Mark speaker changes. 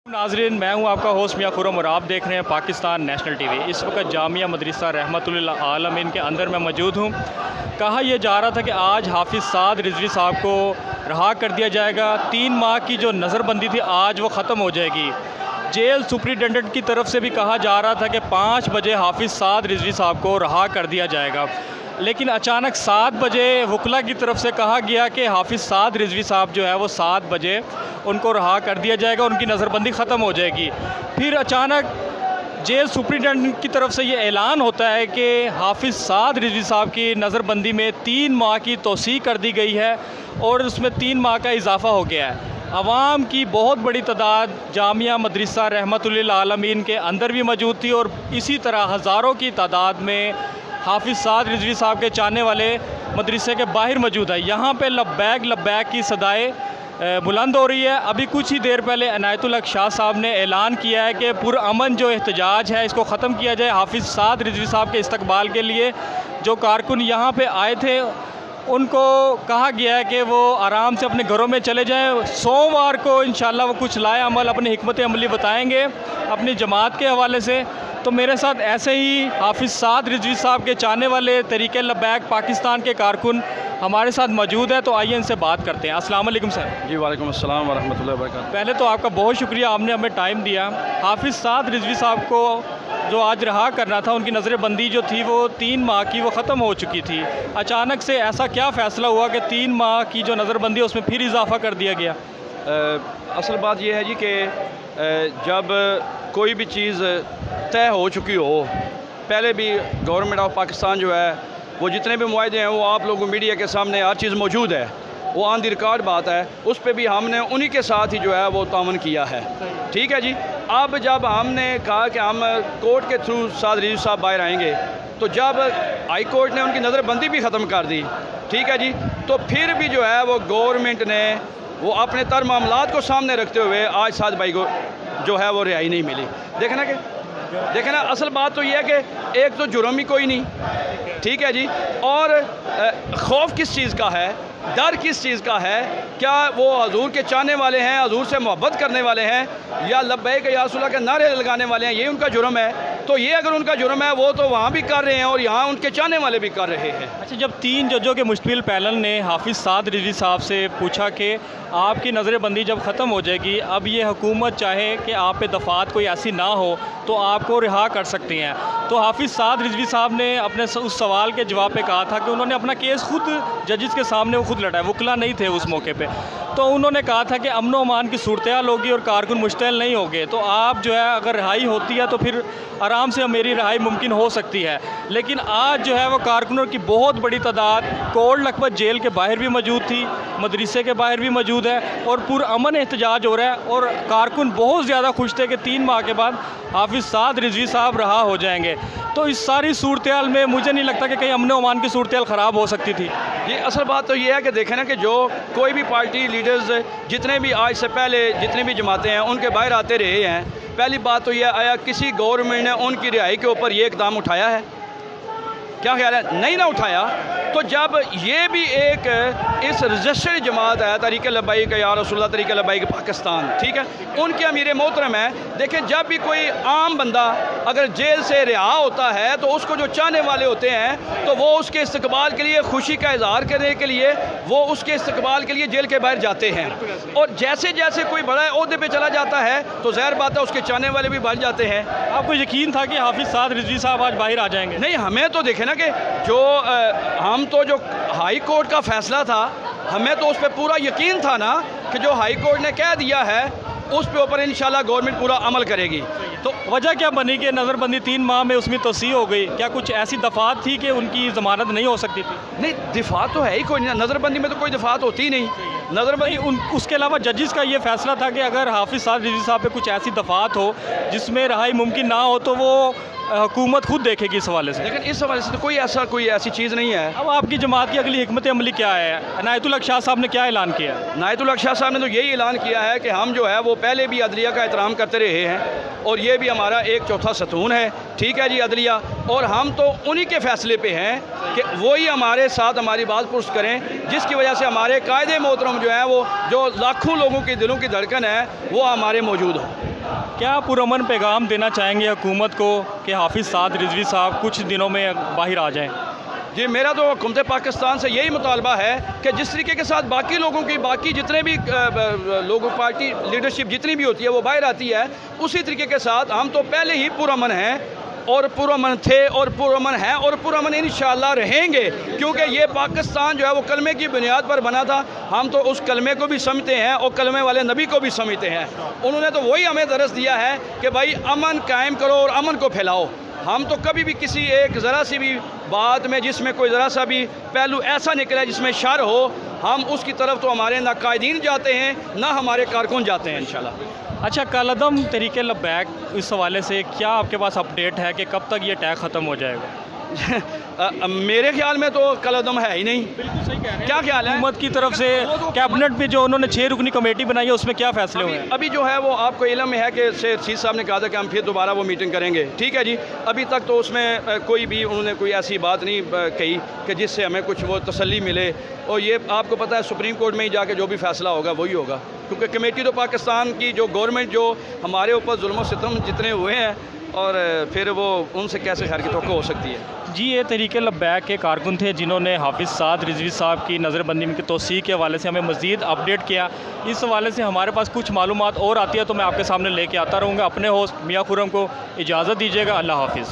Speaker 1: नाजरीन, मैं हूं आपका होस्ट मियां खुरम और आप देख रहे हैं पाकिस्तान नेशनल टीवी। इस वक्त जामिया मदरसा रहमतुल्लिल आलमीन के अंदर मैं मौजूद हूं। कहा यह जा रहा था कि आज हाफिज़ साद रिजवी साहब को रहा कर दिया जाएगा। 3 माह की जो नज़रबंदी थी आज वो ख़त्म हो जाएगी। जेल सुपरिटेंडेंट की तरफ से भी कहा जा रहा था कि 5 बजे हाफिज़ साद रिजवी साहब को रहा कर दिया जाएगा, लेकिन अचानक 7 बजे वकला की तरफ से कहा गया कि हाफिज़ साद रिजवी साहब जो है वो 7 बजे उनको रहा कर दिया जाएगा, उनकी नज़रबंदी ख़त्म हो जाएगी। फिर अचानक जेल सुपरिटेंडेंट की तरफ से ये ऐलान होता है कि हाफिज़ साद रिजवी साहब की नज़रबंदी में 3 माह की तोसी कर दी गई है और उसमें 3 माह का इजाफ़ा हो गया है। अवाम की बहुत बड़ी तादाद जामिया मदरसा रहमतुल्लिल आलमीन के अंदर भी मौजूद थी और इसी तरह हज़ारों की तादाद में हाफिज़ साद रिजवी साहब के चाहने वाले मदरसे के बाहर मौजूद है। यहाँ पे लब्बैक लब्बैक की सदाएँ बुलंद हो रही है। अभी कुछ ही देर पहले इनायतुल हक शाह साहब ने ऐलान किया है कि पुरअमन जो एहतजाज है इसको ख़त्म किया जाए। हाफिज़ साद रिजवी साहब के इस्तकबाल के लिए जो कारकुन यहाँ पे आए थे उनको कहा गया है कि वो आराम से अपने घरों में चले जाएं। सोमवार को इंशाल्लाह वो कुछ लाए अमल अपनी हिकमत अमली बताएंगे अपनी जमात के हवाले से। तो मेरे साथ ऐसे ही हाफिज़ साद रिजवी साहब के चाहने वाले तरीके लब्बैक पाकिस्तान के कारकुन हमारे साथ मौजूद है, तो आइए इनसे बात करते हैं। अस्सलाम वालेकुम सर।
Speaker 2: जी वालेकुम अस्सलाम वरहमतुल्लाहि वबरकातुहू।
Speaker 1: पहले तो आपका बहुत शुक्रिया, आपने हमें टाइम दिया। हाफिज़ साद रिजवी साहब को जो आज रहा करना था, उनकी नज़रबंदी जो थी वो 3 माह की वो ख़त्म हो चुकी थी। अचानक से ऐसा क्या फ़ैसला हुआ कि 3 माह की जो नज़रबंदी उसमें फिर इजाफ़ा कर दिया गया?
Speaker 2: असल बात यह है जी कि जब कोई भी चीज़ तय हो चुकी हो, पहले भी गवर्नमेंट ऑफ पाकिस्तान जो है वो जितने भी मुआहदे हैं वो आप लोगों मीडिया के सामने हर चीज़ मौजूद है, वो ऑन द रिकॉर्ड बात है, उस पर भी हमने उन्हीं के साथ ही जो है वो तावन किया है। ठीक है जी। अब जब हमने कहा कि हम कोर्ट के थ्रू साद रिजवी साहब बाहर आएंगे, तो जब हाई कोर्ट ने उनकी नज़रबंदी भी ख़त्म कर दी, ठीक है जी, तो फिर भी जो है वो गवर्नमेंट ने वो अपने तर मामलात को सामने रखते हुए आज साद भाई को जो है वो रिहाई नहीं मिली। देखें ना असल बात तो ये है कि एक तो जुर्म ही कोई नहीं, ठीक है जी, और खौफ किस चीज़ का है, डर किस चीज़ का है? क्या वो हजूर के चाहने वाले हैं, हजूर से मोहब्बत करने वाले हैं, या लब्बैक या रसूलल्लाह के नारे लगाने वाले हैं? ये उनका जुर्म है। तो ये अगर उनका जुर्म है वो तो वहाँ भी कर रहे हैं और यहाँ उनके चाहने वाले भी कर रहे हैं।
Speaker 1: अच्छा, जब 3 जजों के मुश्तमिल पैनल ने हाफिज़ साद रिजवी साहब से पूछा कि आपकी नज़रबंदी जब ख़त्म हो जाएगी, अब ये हुकूमत चाहे कि आप पे दफ़ात कोई ऐसी ना हो तो आपको रिहा कर सकते हैं, तो हाफिज़ साद रिजवी साहब ने अपने उस सवाल के जवाब पे कहा था कि उन्होंने अपना केस खुद जजेस के सामने वो खुद लड़ा है, वकला नहीं थे उस मौके पे। तो उन्होंने कहा था कि अमन व अमान की सूरत-ए-हाल होगी और कारकुन मुश्तइल नहीं होंगे, तो आप जो है अगर रिहाई होती है तो फिर आराम से मेरी रिहाई मुमकिन हो सकती है। लेकिन आज जो है वो कारकुनों की बहुत बड़ी तादाद कोट लखपत जेल के बाहर भी मौजूद थी, मदरसे के बाहर भी मौजूद है और पुरअमन एहतजाज हो रहा है और कारकुन बहुत ज़्यादा खुश थे कि 3 माह के बाद हाफिज़ साद रिजवी साहब रहा हो जाएंगे। तो इस सारी सूरत-ए-हाल में मुझे नहीं लगता कि कहीं अमन व अमान की सूरत-ए-हाल ख़राब हो सकती थी।
Speaker 2: ये असल बात तो ये है कि देखें ना कि जो कोई भी पार्टी लीडर्स जितने भी आज से पहले जितनी भी जमातें हैं उनके बाहर आते रहे हैं, पहली बात तो ये आया किसी गवर्नमेंट ने उनकी रिहाई के ऊपर ये इकदाम उठाया है? क्या ख्याल है? नहीं ना उठाया। तो जब ये भी एक इस रजिस्टर्ड जमात है तहरीक लब्बैक या रसूलल्लाह तहरीक लब्बैक पाकिस्तान, ठीक है, उनके अमीर मोहतरम है। देखें, जब भी कोई आम बंदा अगर जेल से रिहा होता है तो उसको जो चाहने वाले होते हैं तो वो उसके इस्तकबाल के लिए, खुशी का इजहार करने के लिए वो उसके इस्तकबाल के लिए जेल के बाहर जाते हैं। और जैसे जैसे कोई बड़ा ओहदे पे चला जाता है तो ज़ाहिर बात है उसके चाहने वाले भी बढ़ जाते हैं।
Speaker 1: आपको यकीन था कि हाफिज़ साद रिजवी साहब आज बाहर आ जाएंगे?
Speaker 2: नहीं, हमें तो देखें ना कि जो हाई कोर्ट का फैसला था, हमें तो उस पर पूरा यकीन था ना कि जो हाई कोर्ट ने कह दिया है उस पे ऊपर इंशाल्लाह गवर्नमेंट पूरा अमल करेगी।
Speaker 1: तो वजह क्या बनी कि नज़रबंदी 3 माह में उसमें तोसी हो गई? क्या कुछ ऐसी दफ़ात थी कि उनकी ज़मानत नहीं हो सकती थी?
Speaker 2: नहीं, दिफात तो है ही कोई नहीं, नज़रबंदी में तो कोई दिफात होती ही नहीं। नज़रबंदी
Speaker 1: उसके अलावा जजेस का ये फैसला था कि अगर हाफिज़ साद रिजवी साहब पे कुछ ऐसी दफ़ात हो जिसमें रिहाई मुमकिन ना हो तो वो हुकूमत खुद देखेगी इस हवाले से।
Speaker 2: लेकिन इस हवाले से तो कोई ऐसी चीज़ नहीं है।
Speaker 1: अब आपकी जमात की अगली हिकमत अमली क्या है? इनायतुल हक शाह साहब ने क्या ऐलान किया?
Speaker 2: इनायतुल हक शाह साहब ने तो यही ऐलान किया है कि हम जो है वो पहले भी अदलिया का एहतराम करते रहे हैं और ये भी हमारा एक चौथा सतून है, ठीक है जी, अदलिया। और हम तो उन्हीं के फ़ैसले पे हैं कि वही हमारे साथ हमारी बात पुरस्त करें, जिसकी वजह से हमारे कायदे मोहतरम जो है वो जो लाखों लोगों के दिलों की धड़कन है वो हमारे मौजूद हो।
Speaker 1: क्या पुरअमन पैगाम देना चाहेंगे हुकूमत को कि हाफिज़ साद रिजवी साहब कुछ दिनों में बाहर आ जाएँ?
Speaker 2: जी, मेरा तो हुकूमत पाकिस्तान से यही मुतालबा है कि जिस तरीके के साथ बाकी लोगों की बाकी जितने भी लोगों पार्टी लीडरशिप जितनी भी होती है वो बाहर आती है, उसी तरीके के साथ हम तो पहले ही पुरअमन हैं और पुरअमन थे और पुरअमन हैं और पुरअमन इंशाअल्लाह रहेंगे, क्योंकि ये पाकिस्तान जो है वो कलमे की बुनियाद पर बना था। हम तो उस कलमे को भी समझते हैं और कलमे वाले नबी को भी समझते हैं। उन्होंने तो वही हमें दरस दिया है कि भाई अमन कायम करो और अमन को फैलाओ। हम तो कभी भी किसी एक ज़रा सी भी बात में जिसमें कोई ज़रा सा भी पहलू ऐसा निकले जिसमें शर हो, हम उसकी तरफ तो हमारे ना कायदीन जाते हैं ना हमारे कारकुन जाते हैं इंशाल्लाह।
Speaker 1: अच्छा, कलअदम तरीके लब्बैक, इस हवाले से क्या आपके पास अपडेट है कि कब तक ये टैग ख़त्म हो जाएगा?
Speaker 2: मेरे ख्याल में तो कलअदम है ही नहीं।
Speaker 1: बिल्कुल सही कह रहे हैं।
Speaker 2: क्या ख्याल है
Speaker 1: हुकूमत की तरफ से कैबिनेट में जो उन्होंने 6 रुकनी कमेटी बनाई है उसमें क्या फैसले हुए हैं?
Speaker 2: अभी जो है वो आपको इल्म में है कि रशीद साहब ने कहा था कि हम फिर दोबारा वो मीटिंग करेंगे। ठीक है जी, अभी तक तो उसमें कोई भी उन्होंने कोई ऐसी बात नहीं कही कि जिससे हमें कुछ वो तसल्ली मिले। और ये आपको पता है सुप्रीम कोर्ट में ही जाके जो भी फैसला होगा वही होगा, क्योंकि कमेटी तो पाकिस्तान की जो गवर्नमेंट जो हमारे ऊपर जुल्म सितम जितने हुए हैं और फिर वो उनसे कैसे खैर की तवक्को हो सकती है।
Speaker 1: जी, ये तरीके लब्बैक के कारकुन थे जिन्होंने हाफिज़ साद रिजवी साहब की नज़रबंदी की तौसीक़ के हवाले से हमें मज़ीद अपडेट किया। इस हवाले से हमारे पास कुछ मालूमात और आती है तो मैं आपके सामने लेके आता रहूँगा। अपने होस्ट मियाँ खुर्रम को इजाज़त दीजिएगा। अल्लाह हाफिज़।